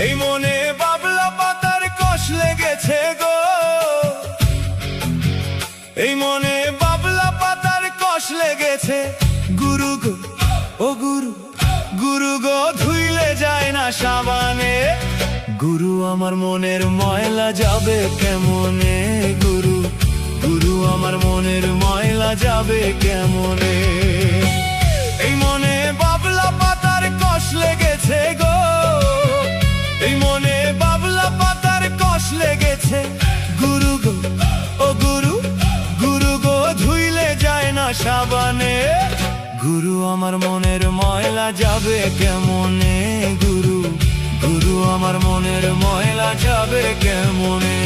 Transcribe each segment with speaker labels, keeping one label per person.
Speaker 1: এই মনে বাবলা পাতার কষ লেগেছে গো, এই মনে বাবলা পাতার কষ লেগেছে। গুরু গো ও গুরু, গুরু গো ধুইলে যায় না সাবানে। গুরু আমার মনের ময়লা যাবে কেমনে, গুরু গুরু আমার মনের ময়লা যাবে কেমনে। এই মনে বাবলা পাতার কষ লেগেছে গো, এই মনে বাবলা পাতার কষ লেগেছে। গুরু গো ও গুরু, গুরু গো ধুইলে যায় না সাবানে। গুরু আমার মনের ময়লা যাবে কেমনে, গুরু গুরু আমার মনের ময়লা যাবে কেমনে।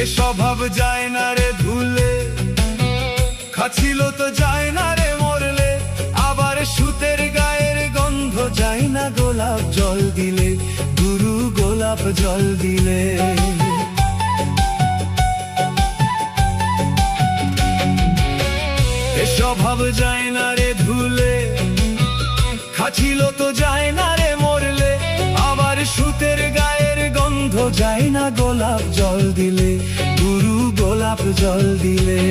Speaker 1: এ স্বভাব যায় না রে ধুলে, খাচ্ছিল তো যায় না রে মরলে। আবার সুতের গায়ের গন্ধ যায় না গোলাপ জল দিলে, গুরু গোলাপ জল দিলে। এ স্বভাব যায় না রে ধুলে, খাচ্ছিল তো যায় না রে মরলে। আবার সুতের গায়ের গন্ধ যায় না গোলাপ জল দিলে, গুরু গোলাপ জল দিলে।